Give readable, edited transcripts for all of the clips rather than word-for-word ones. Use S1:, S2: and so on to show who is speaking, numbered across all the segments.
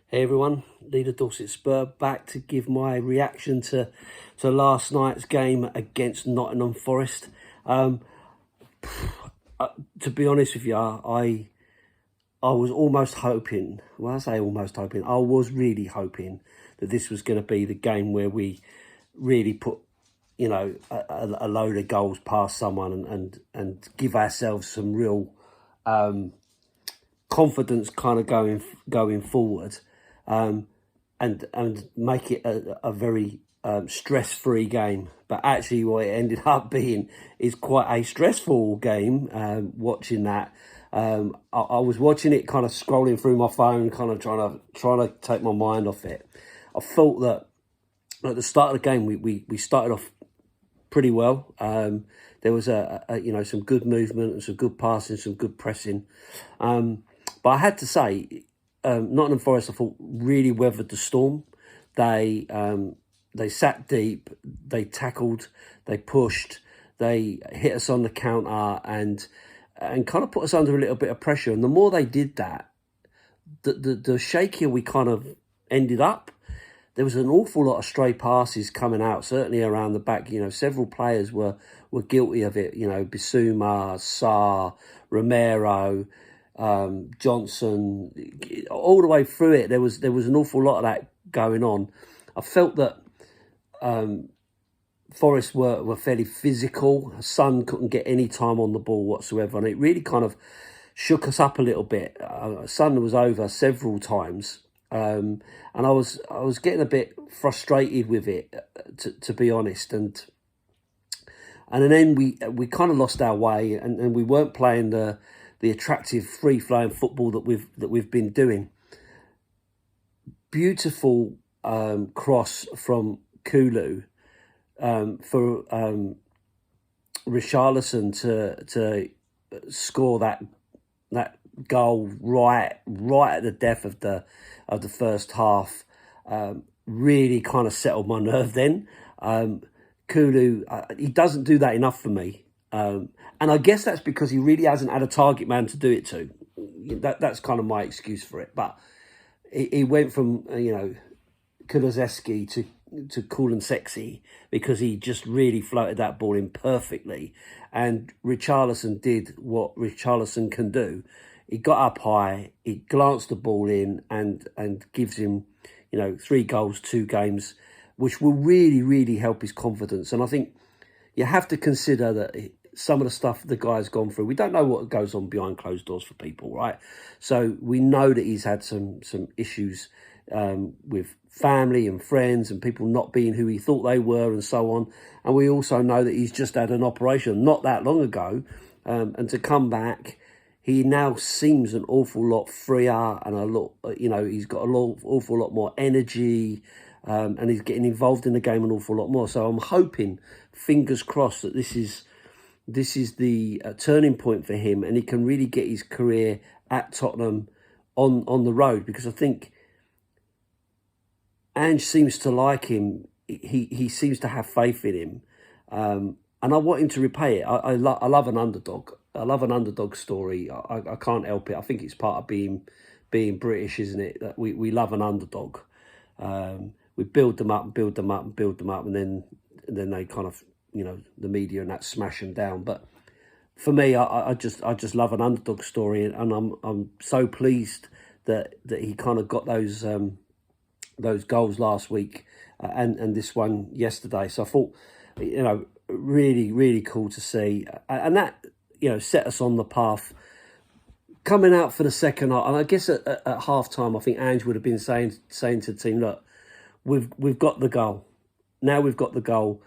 S1: Hey everyone, Leader Dorset Spur back to give my reaction to last night's game against Nottingham Forest. To be honest with you, I was almost hoping, well I say almost hoping, I was really hoping that this was going to be the game where we really put, a load of goals past someone and give ourselves some real confidence kind of going forward. And make it a very stress-free game. But actually what it ended up being is quite a stressful game, watching that. I was watching it kind of scrolling through my phone, kind of trying to take my mind off it. I felt that at the start of the game, we started off pretty well. There was some good movement and some good passing, some good pressing. But I had to say, Nottingham Forest, I thought, really weathered the storm. They sat deep, they tackled, they pushed, they hit us on the counter and kind of put us under a little bit of pressure. And the more they did that, the shakier we kind of ended up. There was an awful lot of stray passes coming out, certainly around the back. Several players were guilty of it. Bissouma, Sarr, Romero, Johnson, all the way through it. There was an awful lot of that going on. I felt that Forest were fairly physical. Son couldn't get any time on the ball whatsoever, and it really kind of shook us up a little bit. Son was over several times, and I was getting a bit frustrated with it, to be honest. And then we kind of lost our way, and we weren't playing the attractive free-flowing football that we've been doing. Beautiful cross from Kulu for Richarlison to score that goal right at the death of the first half. Really kind of settled my nerve then. Kulu, he doesn't do that enough for me. And I guess that's because he really hasn't had a target man to do it to. That's kind of my excuse for it. But he went from, Kulusevski to cool and sexy because he just really floated that ball in perfectly. And Richarlison did what Richarlison can do. He got up high, he glanced the ball in and gives him, 3 goals, 2 games, which will really, really help his confidence. And I think you have to consider that some of the stuff the guy's gone through, we don't know what goes on behind closed doors for people, right? So we know that he's had some issues with family and friends and people not being who he thought they were and so on. And we also know that he's just had an operation not that long ago. And to come back, he now seems an awful lot freer and a lot, he's got awful lot more energy. And he's getting involved in the game an awful lot more. So I'm hoping, fingers crossed, that this is the turning point for him, and he can really get his career at Tottenham on the road. Because I think Ange seems to like him. He seems to have faith in him, and I want him to repay it. I love an underdog. I love an underdog story. I can't help it. I think it's part of being British, isn't it? That we love an underdog. We build them up and build them up and build them up, and then they kind of, the media and that smash them down. But for me, I just love an underdog story, and I'm so pleased that he kind of got those goals last week and this one yesterday. So I thought, really, really cool to see, and that set us on the path coming out for the second half. And I guess at half time, I think Ange would have been saying to the team, look, we've got the goal. Now we've got the goal.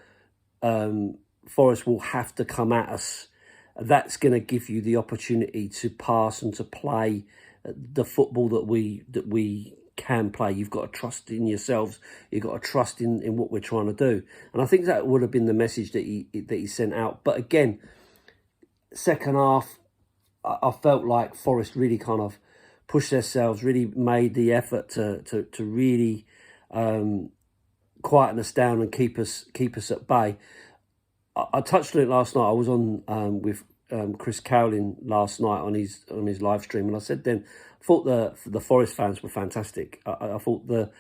S1: Forest will have to come at us. That's going to give you the opportunity to pass and to play the football that we can play. You've got to trust in yourselves. You've got to trust in what we're trying to do. And I think that would have been the message that he sent out. But again, second half, I felt like Forest really kind of pushed themselves, really made the effort to really quieten us down and keep us at bay. I touched on it last night. I was on with Chris Cowling last night on his live stream, and I said then, thought the Forest fans were fantastic. I thought the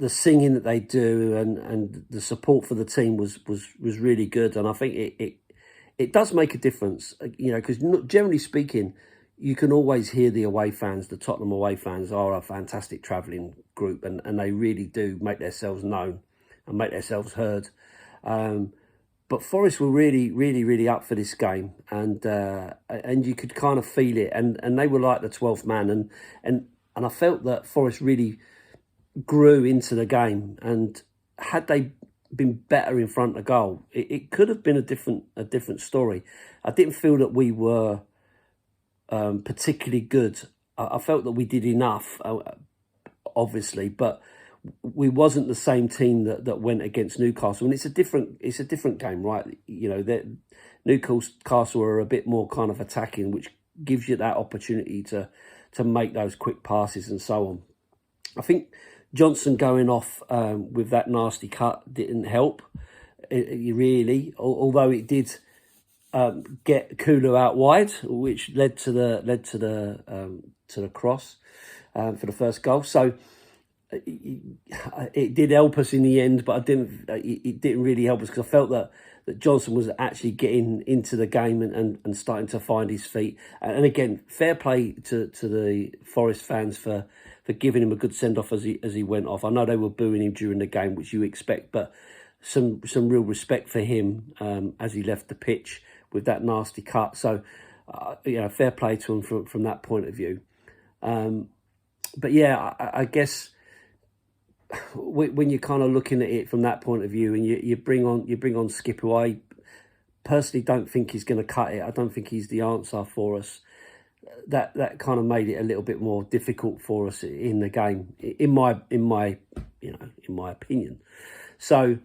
S1: singing that they do and the support for the team was really good, and I think it does make a difference, because generally speaking, you can always hear the away fans. The Tottenham away fans are a fantastic travelling group, and they really do make themselves known and make themselves heard. But Forest were really, really, really up for this game, and you could kind of feel it, and they were like the 12th man, and I felt that Forest really grew into the game, and had they been better in front of goal, it could have been a different story. I didn't feel that we were particularly good. I felt that we did enough, obviously, but we wasn't the same team that went against Newcastle, and it's a different game, right? That Newcastle are a bit more kind of attacking, which gives you that opportunity to make those quick passes and so on. I think Johnson going off with that nasty cut didn't help, really, although it did get Kulu out wide, which led to the cross for the first goal. So it did help us in the end, but it didn't really help us, because I felt that Johnson was actually getting into the game and starting to find his feet. And again, fair play to the Forest fans for giving him a good send-off as he went off. I know they were booing him during the game, which you expect, but some real respect for him as he left the pitch with that nasty cut. So, fair play to him from that point of view. But yeah, I guess when you're kind of looking at it from that point of view, and you bring on Skip, who I personally don't think he's going to cut it. I don't think he's the answer for us. That kind of made it a little bit more difficult for us in the game, in my opinion. So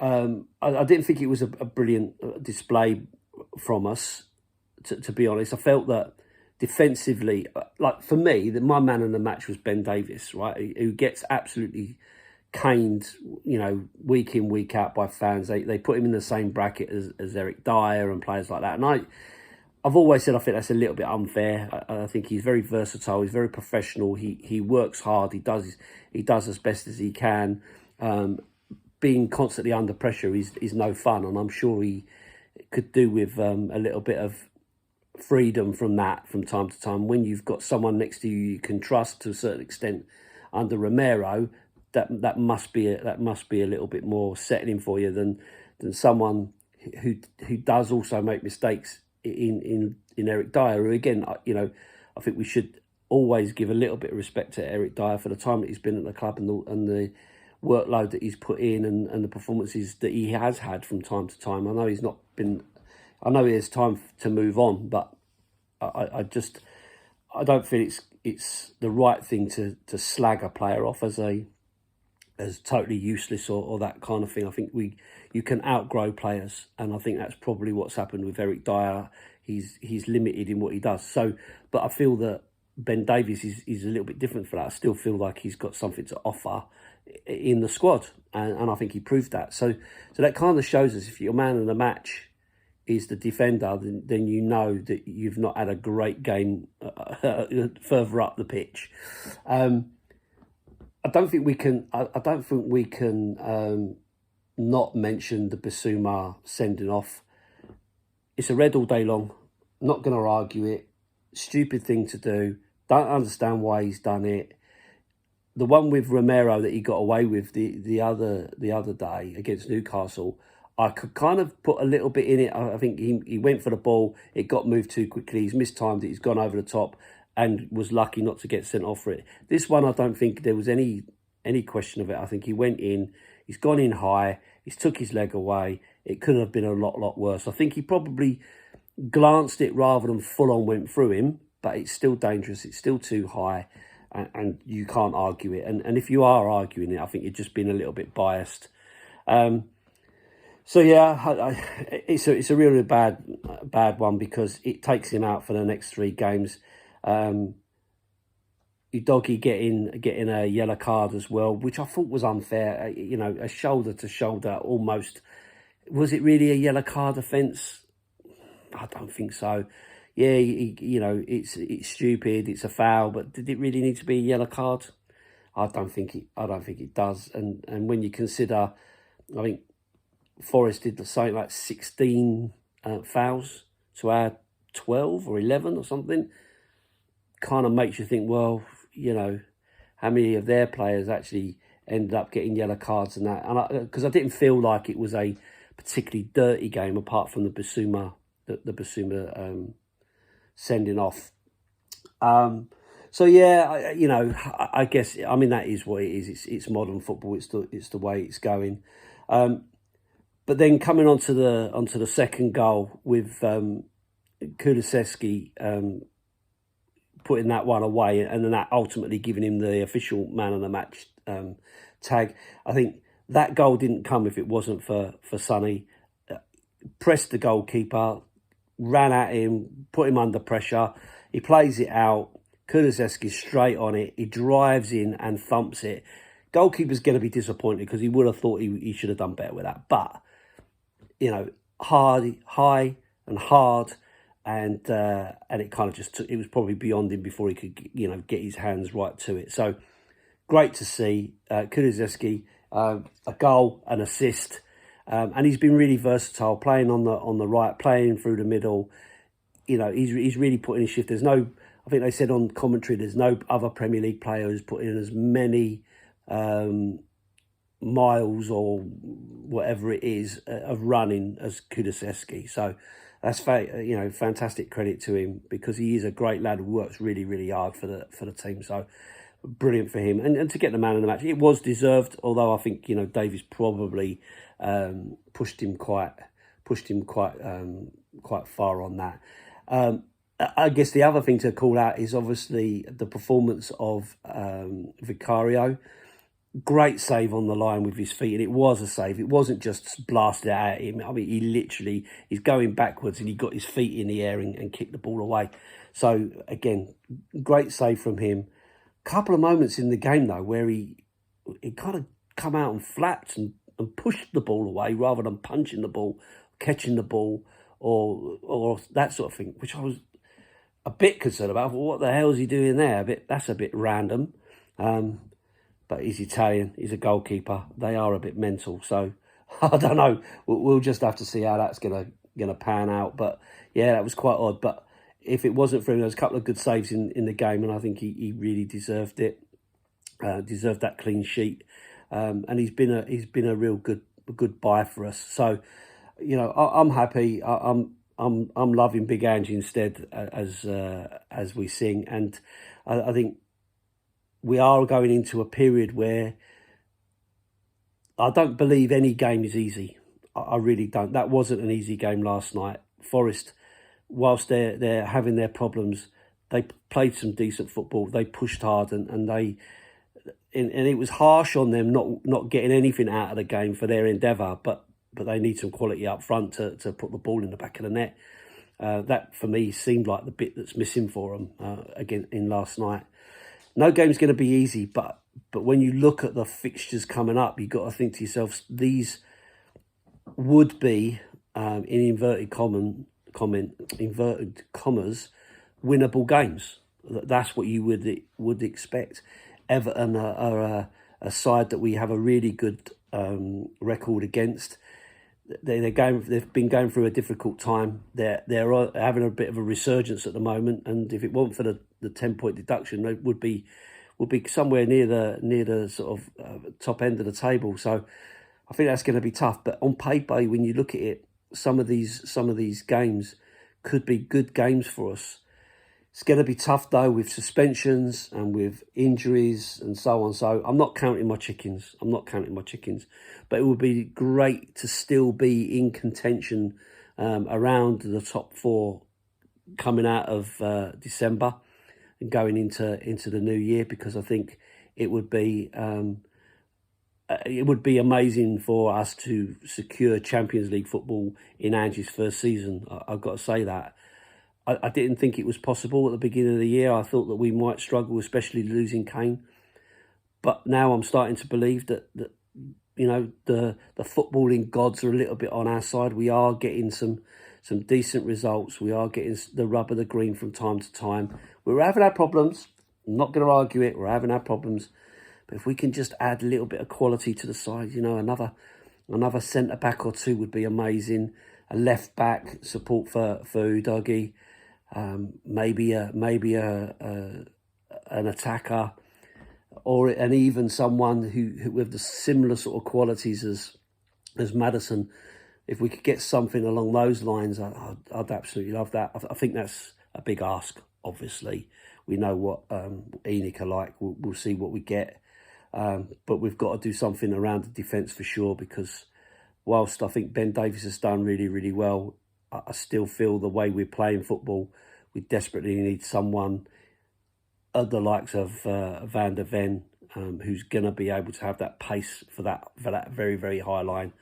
S1: I didn't think it was a brilliant display from us. To be honest, I felt that defensively, like for me, my man of the match was Ben Davies, right? Who gets absolutely caned, week in, week out by fans. They put him in the same bracket as Eric Dyer and players like that. And I've always said I think that's a little bit unfair. I think he's very versatile. He's very professional. He works hard. He does as best as he can. Being constantly under pressure is no fun, and I'm sure he could do with a little bit of freedom from that from time to time. When you've got someone next to you can trust to a certain extent under Romero, that must be a little bit more settling for you than someone who does also make mistakes in Eric Dyer, who again, I think we should always give a little bit of respect to Eric Dyer for the time that he's been at the club and the workload that he's put in and the performances that he has had from time to time. I know he has time to move on, but I don't feel it's the right thing to slag a player off as totally useless or that kind of thing. I think you can outgrow players, and I think that's probably what's happened with Eric Dyer. He's limited in what he does. So, but I feel that Ben Davies is a little bit different for that. I still feel like he's got something to offer in the squad, and I think he proved that. So that kind of shows us, if your man of the match is the defender, then you know that you've not had a great game further up the pitch. I don't think we can not mention the Bissouma sending off. It's a red all day long. Not going to argue it. Stupid thing to do. Don't understand why he's done it. The one with Romero that he got away with the other day against Newcastle, I could kind of put a little bit in it. I think he went for the ball. It got moved too quickly. He's mistimed it. He's gone over the top and was lucky not to get sent off for it. This one, I don't think there was any question of it. I think he went in. He's gone in high. He's took his leg away. It could have been a lot worse. I think he probably glanced it rather than full on went through him, but it's still dangerous. It's still too high, and you can't argue it. And if you are arguing it, I think you're just being a little bit biased. So yeah, it's a really bad one, because it takes him out for the next 3 games. Udogie getting a yellow card as well, which I thought was unfair. A shoulder to shoulder almost. Was it really a yellow card offence? I don't think so. yeah, it's stupid, it's a foul, but did it really need to be a yellow card? I don't think it does. And when you consider, I think Forest did something like 16 fouls to our 12 or 11 or something. Kind of makes you think, well, how many of their players actually ended up getting yellow cards and that? And because I didn't feel like it was a particularly dirty game, apart from the Basuma, the Basuma sending off. So yeah, I guess, I mean, that is what it is. It's modern football. It's the way it's going. But then coming onto the second goal with Kulusevski putting that one away, and then that ultimately giving him the official man of the match tag. I think that goal didn't come if it wasn't for Sonny. Pressed the goalkeeper, ran at him, put him under pressure. He plays it out. Kulusevski's straight on it. He drives in and thumps it. Goalkeeper's going to be disappointed because he would have thought he should have done better with that. But, high and hard. And it kind of just it was probably beyond him before he could, get his hands right to it. So great to see Kulusevski, a goal, an assist. And he's been really versatile, playing on the right, playing through the middle. He's really put in his shift. There's no, I think they said on commentary, there's no other Premier League player who's put in as many miles or whatever it is of running as Kulusevski. So that's fantastic credit to him, because he is a great lad who works really, really hard for the team. So brilliant for him, and to get the man in the match, it was deserved. Although I think Davies probably pushed him quite far on that. I guess the other thing to call out is obviously the performance of Vicario. Great save on the line with his feet, and it was a save. It wasn't just blasted at him. I mean, he's going backwards and he got his feet in the air and kicked the ball away. So again, great save from him. Couple of moments in the game though where he kind of come out and flapped and pushed the ball away rather than punching the ball, catching the ball, or that sort of thing, which I was a bit concerned about. Well, what the hell is he doing there? That's a bit random. But he's Italian. He's a goalkeeper. They are a bit mental. So I don't know. We'll just have to see how that's gonna pan out. But yeah, that was quite odd. But if it wasn't for him, there was a couple of good saves in the game, and I think he really deserved it. Deserved that clean sheet. And he's been a real good buy for us. So I'm happy. I'm loving Big Ange instead, as we sing, and I think we are going into a period where I don't believe any game is easy. I really don't. That wasn't an easy game last night. Forest, whilst they're having their problems, they played some decent football. They pushed hard, and it was harsh on them not getting anything out of the game for their endeavour. But they need some quality up front to put the ball in the back of the net. That for me seemed like the bit that's missing for them again in last night. No game's going to be easy, but when you look at the fixtures coming up, you've got to think to yourself, these would be, in inverted commas, winnable games. That's what you would expect. Everton are a side that we have a really good record against. They've been going through a difficult time. They're having a bit of a resurgence at the moment, and if it weren't for the 10-point deduction, they would be somewhere near the sort of top end of the table. So I think that's going to be tough. But on paper, when you look at it, some of these games could be good games for us. It's going to be tough though, with suspensions and with injuries and so on. So I'm not counting my chickens. But it would be great to still be in contention around the top four coming out of December and going into the new year, because I think it would be amazing for us to secure Champions League football in Ange's first season. I've got to say that. I didn't think it was possible at the beginning of the year. I thought that we might struggle, especially losing Kane. But now I'm starting to believe that the footballing gods are a little bit on our side. We are getting some some decent results. We are getting the rub of the green from time to time. We're having our problems. I'm not going to argue it. We're having our problems. But if we can just add a little bit of quality to the side, you know, another centre-back or two would be amazing. A left-back, support for Udogie. Maybe an attacker, and even someone who with the similar sort of qualities as Maddison. If we could get something along those lines, I'd absolutely love that. I think that's a big ask. Obviously, we know what Enoch are like. We'll see what we get, but we've got to do something around the defence for sure, because whilst I think Ben Davies has done really, really well, I still feel the way we're playing football, we desperately need someone of the likes of Van der Ven, who's going to be able to have that pace for that very, very high line,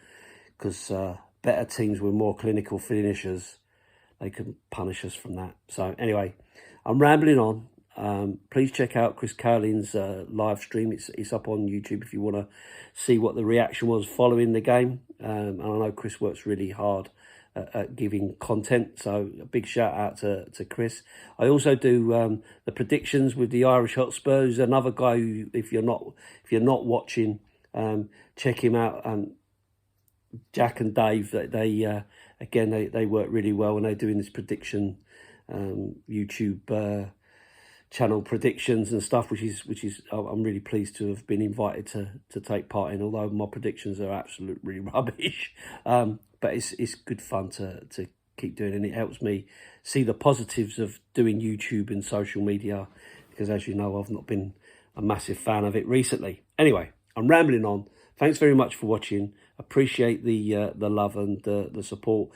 S1: because better teams with more clinical finishers, they can punish us from that. So anyway, I'm rambling on. Please check out Chris Carlin's live stream. It's up on YouTube if you want to see what the reaction was following the game. And I know Chris works really hard at giving content, so a big shout out to Chris. I also do the predictions with the Irish Hotspurs. Another guy who, if you're not watching, check him out. Jack and Dave, they work really well when they're doing this prediction YouTube channel predictions and stuff, which is I'm really pleased to have been invited to take part in, although my predictions are absolutely rubbish. But it's good fun to keep doing, and it helps me see the positives of doing YouTube and social media, because as you know, I've not been a massive fan of it recently. Anyway, I'm rambling on. Thanks very much for watching. Appreciate the love and the support.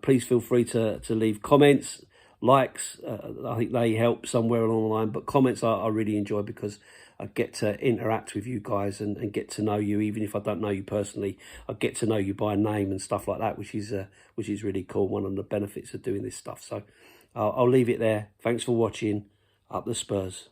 S1: Please feel free to leave comments, likes. I think they help somewhere along the line, but comments I really enjoy, because I get to interact with you guys and get to know you. Even if I don't know you personally, I get to know you by name and stuff like that, which is really cool. One of the benefits of doing this stuff. So I'll leave it there. Thanks for watching. Up the Spurs.